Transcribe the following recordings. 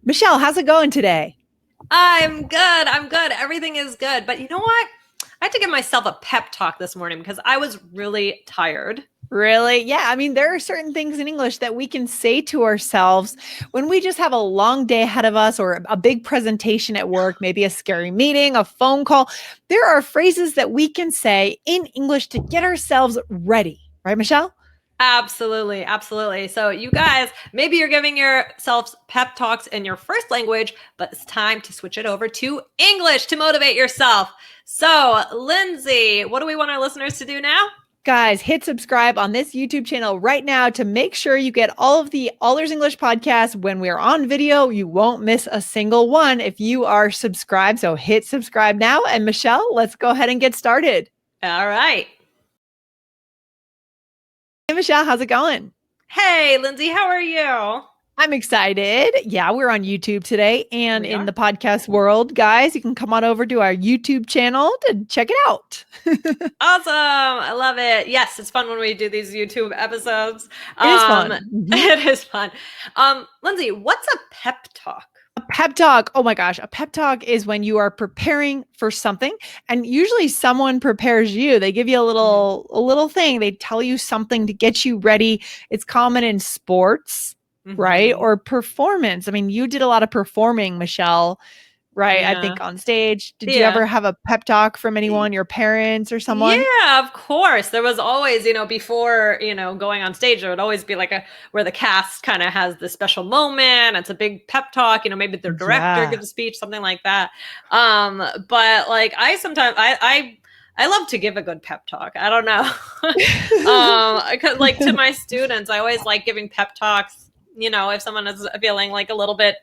Michelle, how's it going today? I'm good. I'm good. Everything is good. But you know what? I had to give myself a pep talk this morning because I was really tired. Really? Yeah. I mean, there are certain things in English that we can say to ourselves when we just have a long day ahead of us or a big presentation at work, maybe a scary meeting, a phone call. There are phrases that we can say in English to get ourselves ready. Right, Michelle? Absolutely. Absolutely. So, you guys, maybe you're giving yourselves pep talks in your first language, but it's time to switch it over to English to motivate yourself. So, Lindsay, what do we want our listeners to do now? Guys, hit subscribe on this YouTube channel right now to make sure you get all of the All Ears English podcasts when we're on video. You won't miss a single one if you are subscribed. So hit subscribe now. And Michelle, let's go ahead and get started. All right. Hey, Michelle, how's it going? Hey, Lindsay, how are you? I'm excited. Yeah, we're on YouTube today. And in the podcast world, guys, you can come on over to our YouTube channel to check it out. Awesome. I love it. Yes, it's fun when we do these YouTube episodes. It is fun. Mm-hmm. It is fun. Lindsay, what's a pep talk? A pep talk. Oh my gosh. A pep talk is when you are preparing for something, and usually someone prepares you. They give you a little thing. They tell you something to get you ready. It's common in sports, right? Or performance. I mean, you did a lot of performing, Michelle, right? Yeah. I think on stage. Did you ever have a pep talk from anyone, your parents or someone? Yeah, of course. There was always, before, going on stage, there would always be like where the cast kind of has this special moment. It's a big pep talk, maybe the director gives a speech, something like that. But like I love to give a good pep talk. I don't know. Cause like to my students, I always like giving pep talks, if someone is feeling like a little bit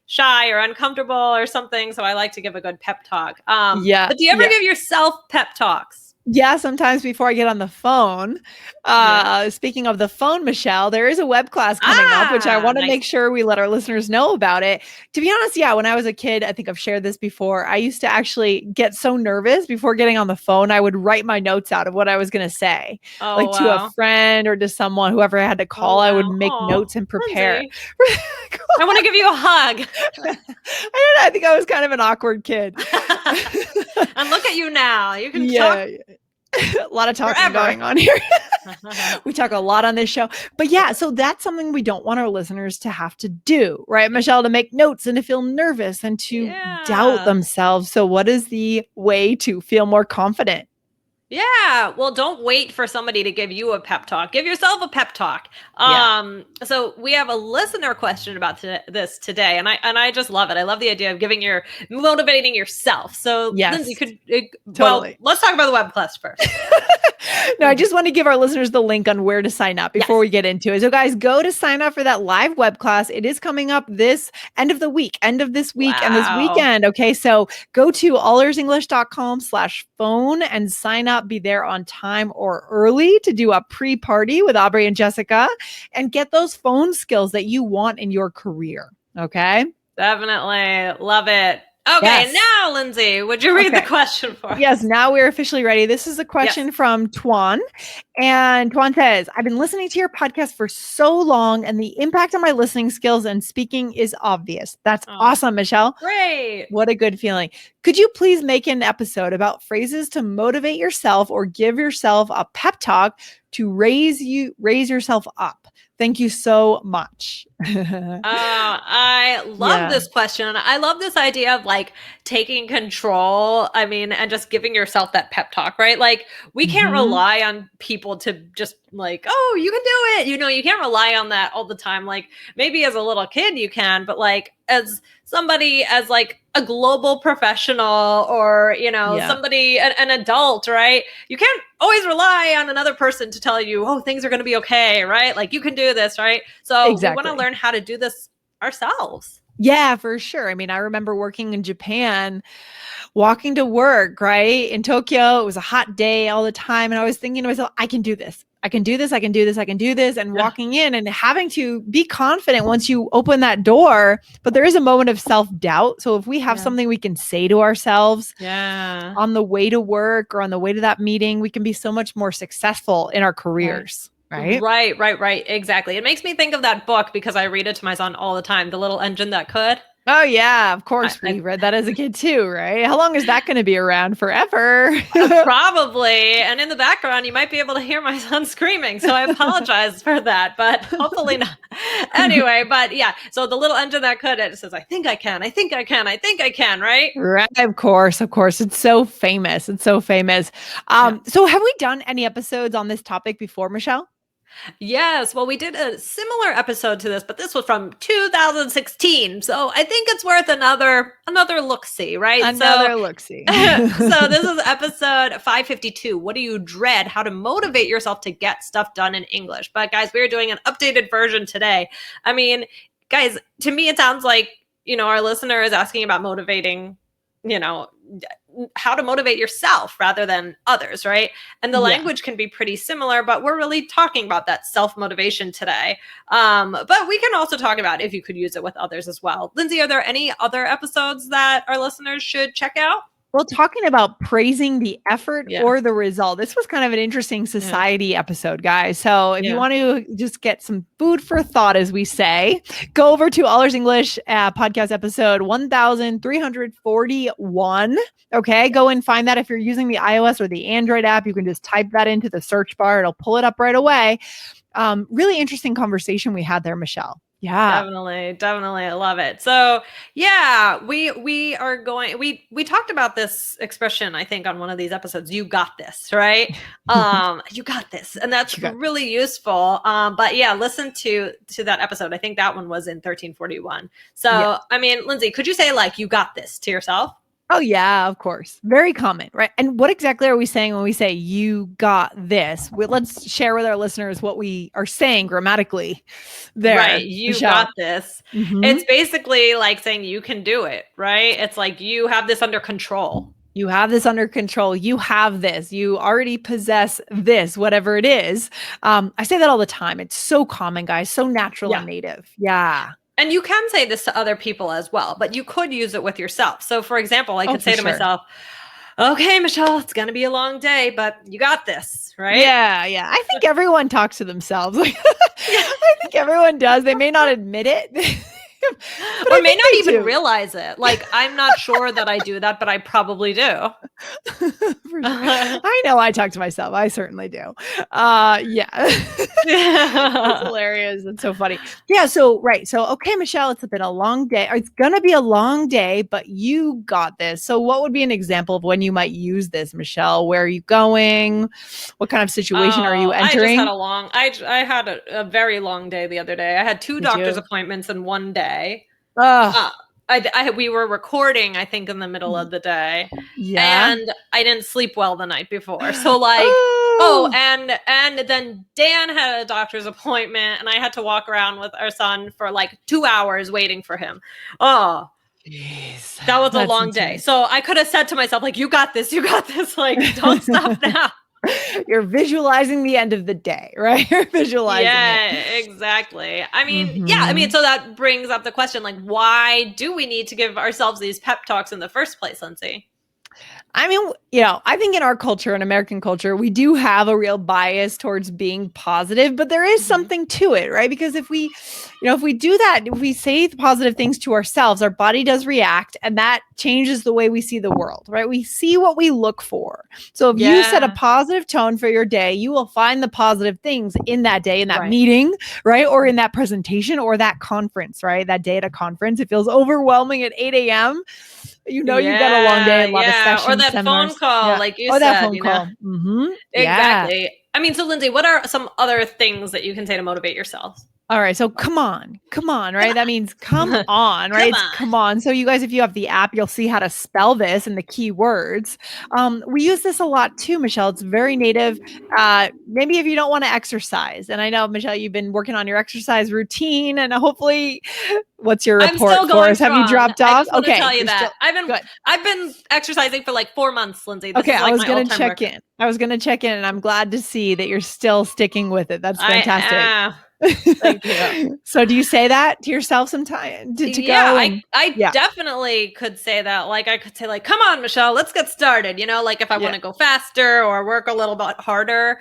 shy or uncomfortable or something. So I like to give a good pep talk. But do you ever give yourself pep talks? Yeah, sometimes before I get on the phone. Speaking of the phone, Michelle, there is a web class coming up, which I want to make sure we let our listeners know about it. To be honest, when I was a kid, I think I've shared this before, I used to actually get so nervous before getting on the phone, I would write my notes out of what I was going to say. To a friend or to someone, whoever I had to call, I would make notes and prepare. I want to give you a hug. I don't know. I think I was kind of an awkward kid. And look at you now. You can talk. A lot of talking going on here. We talk a lot on this show. But so that's something we don't want our listeners to have to do, right, Michelle? To make notes and to feel nervous and to doubt themselves. So what is the way to feel more confident? Yeah. Well, don't wait for somebody to give you a pep talk. Give yourself a pep talk. So we have a listener question about this today, and I just love it. I love the idea of motivating yourself. So Lindsay, let's talk about the web class first. No, I just want to give our listeners the link on where to sign up before we get into it. So guys, go to sign up for that live web class. It is coming up this end of this week and this weekend. Okay. So go to allearsenglish.com/phone and sign up, be there on time or early to do a pre-party with Aubrey and Jessica and get those phone skills that you want in your career. Okay. Definitely. Love it. Okay, now, Lindsay, would you read the question for us? Yes, now we're officially ready. This is a question from Tuan. And Tuan says, I've been listening to your podcast for so long, and the impact on my listening skills and speaking is obvious. That's awesome, Michelle. Great. What a good feeling. Could you please make an episode about phrases to motivate yourself or give yourself a pep talk to raise yourself up? Thank you so much. I love this question. I love this idea of like taking control. I mean, and just giving yourself that pep talk, right? Like we can't rely on people to just like, oh, you can do it. You can't rely on that all the time. Like maybe as a little kid you can, but like as somebody, as like a global professional or, somebody, an adult, right? You can't always rely on another person to tell you, oh, things are going to be okay, right? Like you can do this, right? So we want to learn how to do this ourselves. Yeah, for sure. I mean, I remember working in Japan, walking to work, right? In Tokyo, it was a hot day all the time. And I was thinking to myself, I can do this. I can do this. I can do this. I can do this. And walking in and having to be confident once you open that door. But there is a moment of self-doubt. So if we have something we can say to ourselves on the way to work or on the way to that meeting, we can be so much more successful in our careers. Right? Right. Exactly. It makes me think of that book because I read it to my son all the time, The Little Engine That Could. Oh yeah, of course we read that as a kid too, right? How long is that going to be around? Forever? Probably. And in the background, you might be able to hear my son screaming. So I apologize for that, but hopefully not. Anyway, but yeah. So the little engine that could, it says, I think I can, I think I can, I think I can, right? Right. Of course. Of course. It's so famous. It's so famous. So have we done any episodes on this topic before, Michelle? Yes. Well, we did a similar episode to this, but this was from 2016. So I think it's worth another look-see, right? Another look-see. So this is episode 552. What do you dread? How to motivate yourself to get stuff done in English. But guys, we're doing an updated version today. I mean, guys, to me, it sounds like, our listener is asking about motivating, how to motivate yourself rather than others, right? And the language can be pretty similar, but we're really talking about that self-motivation today. But we can also talk about if you could use it with others as well. Lindsay, are there any other episodes that our listeners should check out? Well, talking about praising the effort or the result, this was kind of an interesting society episode, guys. So if you want to just get some food for thought, as we say, go over to All Ears English podcast episode 1341. Okay, go and find that. If you're using the iOS or the Android app, you can just type that into the search bar. It'll pull it up right away. Really interesting conversation we had there, Michelle. Yeah, definitely. I love it. So yeah, we are going, we talked about this expression, I think, on one of these episodes, you got this, right? You got this. And that's really useful. But yeah, listen to that episode. I think that one was in 1341. So, I mean, Lindsay, could you say you got this to yourself? Oh, yeah, of course. Very common, right? And what exactly are we saying when we say you got this? Let's share with our listeners what we are saying grammatically there. Right. You got this. Mm-hmm. It's basically like saying you can do it, right? It's like you have this under control. You have this under control. You have this. You already possess this, whatever it is. I say that all the time. It's so common, guys. So natural and native. Yeah. And you can say this to other people as well, but you could use it with yourself. So for example, I could say to myself, okay, Michelle, it's going to be a long day, but you got this, right? Yeah. I think everyone talks to themselves. I think everyone does. They may not admit it. Or may not even realize it. I'm not sure that I do that, but I probably do. I know I talk to myself. I certainly do. Yeah. It's hilarious. It's so funny. Yeah. So, right. So, okay, Michelle, it's been a long day. It's going to be a long day, but you got this. So what would be an example of when you might use this, Michelle? Where are you going? What kind of situation are you entering? I had a very long day the other day. I had two doctor's appointments in one day. We were recording, I think, in the middle of the day. Yeah. And I didn't sleep well the night before. So and then Dan had a doctor's appointment and I had to walk around with our son for 2 hours waiting for him. Oh, jeez. That was a long day. So I could have said to myself, you got this, don't stop now. You're visualizing the end of the day, right? You're visualizing it. Exactly. I mean, so that brings up the question, why do we need to give ourselves these pep talks in the first place, Lindsay? I mean, I think in our culture, in American culture, we do have a real bias towards being positive, but there is something to it, right? Because if we do that, if we say positive things to ourselves, our body does react and that changes the way we see the world, right? We see what we look for. So if you set a positive tone for your day, you will find the positive things in that day, in that meeting, right? Or in that presentation or that conference, right? That day at a conference, it feels overwhelming at 8 a.m. You've got a long day, a lot of sessions, or that seminars. Phone call, like you said. That phone call. Mm-hmm. Exactly. Yeah. I mean, so Lindsay, what are some other things that you can say to motivate yourselves? All right. So come on, right? That means come on, right? Come on. So you guys, if you have the app, you'll see how to spell this and the key words. We use this a lot too, Michelle. It's very native. Maybe if you don't want to exercise, and I know, Michelle, you've been working on your exercise routine and hopefully what's your report for us? Have you dropped off? I just want to tell you that. I've been exercising for 4 months, Lindsay. This I was going to check in. And I'm glad to see that you're still sticking with it. That's fantastic. Thank you. So do you say that to yourself sometime to go? And, I definitely could say that. Like I could say like, come on, Michelle, let's get started. You know, like if I want to go faster or work a little bit harder,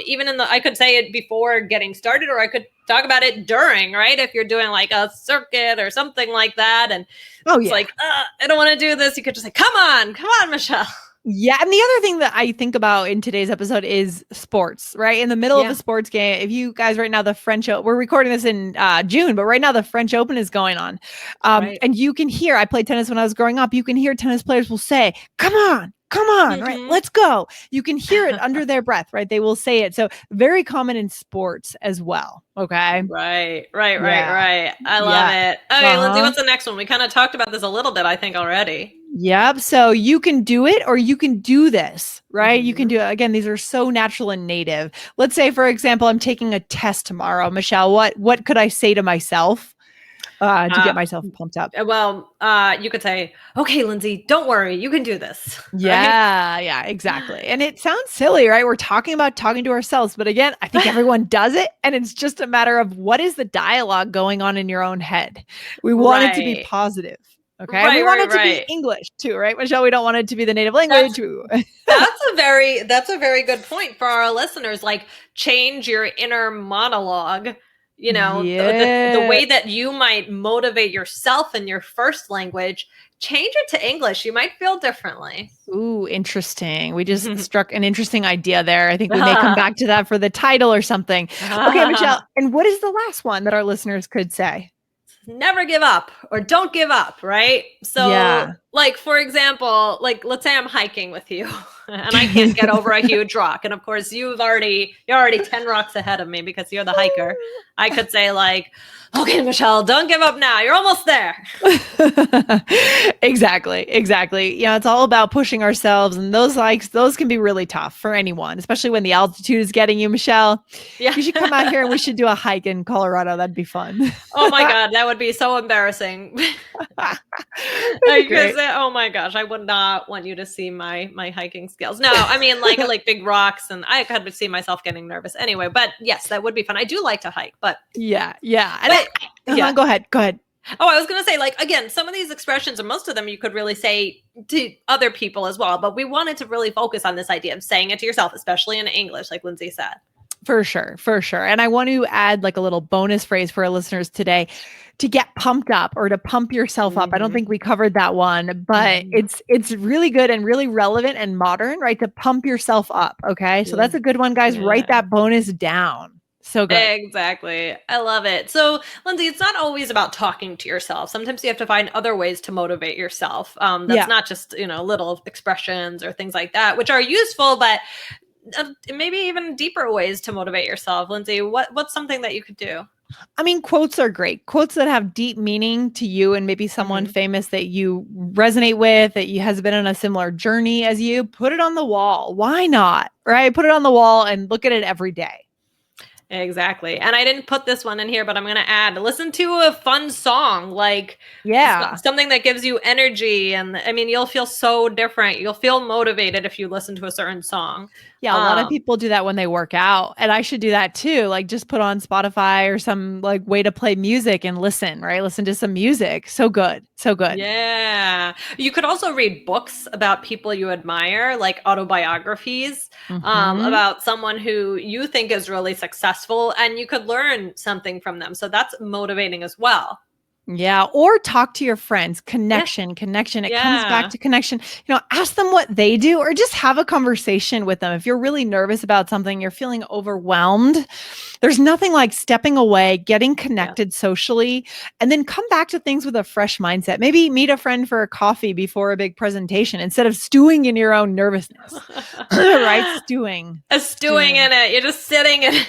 even I could say it before getting started, or I could talk about it during, right? If you're doing like a circuit or something like that. And it's like, I don't want to do this. You could just say, come on, Michelle. Yeah. And the other thing that I think about in today's episode is sports, right? In the middle of a sports game, if you guys right now, we're recording this in June, but right now the French Open is going on. And you can hear, I played tennis when I was growing up. You can hear tennis players will say, come on, right? Let's go. You can hear it under their breath, right? They will say it. So very common in sports as well. Okay. Right. I love it. Okay, Lindsay, what's the next one? We kind of talked about this a little bit, I think, already. Yep. So you can do it or you can do this, right? You can do it. Again, these are so natural and native. Let's say, for example, I'm taking a test tomorrow. Michelle, what could I say to myself to get myself pumped up? Well, you could say, okay, Lindsay, don't worry. You can do this. Yeah, exactly. And it sounds silly, right? We're talking about talking to ourselves. But again, I think everyone does it. And it's just a matter of what is the dialogue going on in your own head. We want it to be positive. Okay. We want it to be English too, right, Michelle? We don't want it to be the native language. That's a very good point for our listeners. Like, change your inner monologue. You know, the way that you might motivate yourself in your first language, change it to English. You might feel differently. Ooh, interesting. We just struck an interesting idea there. I think we may come back to that for the title or something. Okay, Michelle. And what is the last one that our listeners could say? Never give up or don't give up, right? So like, for example, like let's say I'm hiking with you and I can't get over a huge rock. And of course you're already 10 rocks ahead of me because you're the hiker. I could say like, okay, Michelle, don't give up now. You're almost there. Exactly. Yeah, it's all about pushing ourselves, and those can be really tough for anyone, especially when the altitude is getting you, Michelle. Yeah. You should come out here and we should do a hike in Colorado. That'd be fun. Oh my God, that would be so embarrassing. Oh my gosh, I would not want you to see my hiking skills. No, I mean like big rocks, and I could see myself getting nervous anyway. But yes, that would be fun. I do like to hike, but yeah. Go ahead. Oh, I was going to say, like, again, some of these expressions, or most of them, you could really say to other people as well. But we wanted to really focus on this idea of saying it to yourself, especially in English, like Lindsay said. For sure. And I want to add like a little bonus phrase for our listeners today to get pumped up or to pump yourself up. I don't think we covered that one, but it's really good and really relevant and modern, right? To pump yourself up. Okay. So that's a good one, guys. Write that bonus down. So good. Exactly. I love it. So, Lindsay, it's not always about talking to yourself. Sometimes you have to find other ways to motivate yourself. That's not just, little expressions or things like that, which are useful, but maybe even deeper ways to motivate yourself. Lindsay, what's something that you could do? I mean, quotes are great. Quotes that have deep meaning to you and maybe someone famous that you resonate with, that you has been on a similar journey as you. Put it on the wall. Why not? Right? Put it on the wall and look at it every day. Exactly. And I didn't put this one in here, but I'm going to add, listen to a fun song, like something that gives you energy. And I mean, you'll feel so different. You'll feel motivated if you listen to a certain song. Yeah. A lot of people do that when they work out, and I should do that too. Like just put on Spotify or some like way to play music and listen, right? Listen to some music. So good. Yeah. You could also read books about people you admire, like autobiographies, about someone who you think is really successful, and you could learn something from them. So that's motivating as well. Yeah. Or talk to your friends. Connection. It comes back to connection. Ask them what they do, or just have a conversation with them. If you're really nervous about something, you're feeling overwhelmed, there's nothing like stepping away, getting connected socially, and then come back to things with a fresh mindset. Maybe meet a friend for a coffee before a big presentation instead of stewing in your own nervousness. Right? Stewing in it. You're just sitting in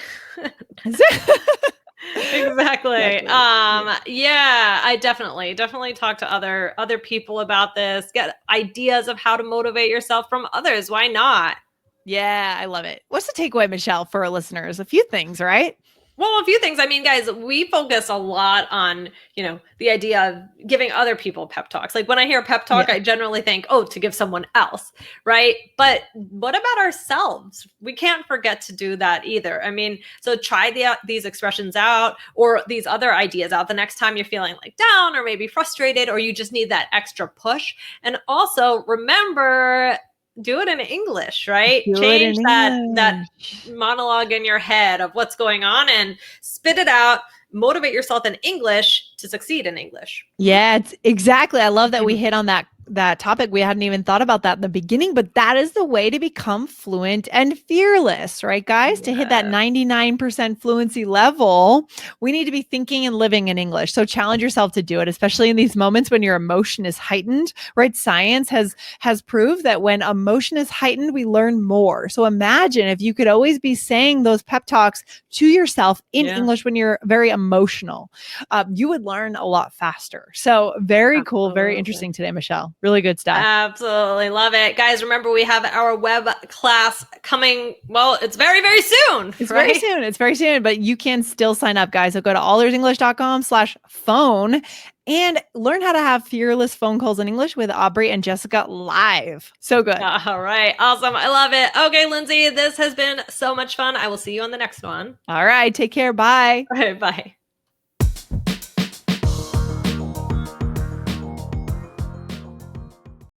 Exactly. I definitely talk to other people about this. Get ideas of how to motivate yourself from others. Why not? Yeah, I love it. What's the takeaway, Michelle, for our listeners? A few things, right? Well, a few things. I mean, guys, we focus a lot on, the idea of giving other people pep talks. Like when I hear pep talk, Yeah. I generally think, oh, to give someone else, right? But what about ourselves? We can't forget to do that either. I mean, so try these expressions out or these other ideas out the next time you're feeling like down or maybe frustrated or you just need that extra push. And also remember, do it in English, right? Do it Change in that English. monologue in your head of what's going on and spit it out. Motivate yourself in English to succeed in English. Yeah, it's exactly. I love that we hit on that topic. We hadn't even thought about that in the beginning, but that is the way to become fluent and fearless, right, guys? To hit that 99% fluency level, we need to be thinking and living in English. So challenge yourself to do it, especially in these moments when your emotion is heightened, right? Science has proved that when emotion is heightened, we learn more. So imagine if you could always be saying those pep talks to yourself in English when you're very emotional. You would learn a lot faster. So very cool, very interesting today, Michelle. Really good stuff. Absolutely love it. Guys, remember we have our web class coming. Well, it's very, very soon. It's very soon. It's very soon, but you can still sign up, guys. So go to allearsenglish.com/phone and learn how to have fearless phone calls in English with Aubrey and Jessica live. So good. All right. Awesome. I love it. Okay, Lindsay, this has been so much fun. I will see you on the next one. All right. Take care. Bye. All right. Bye.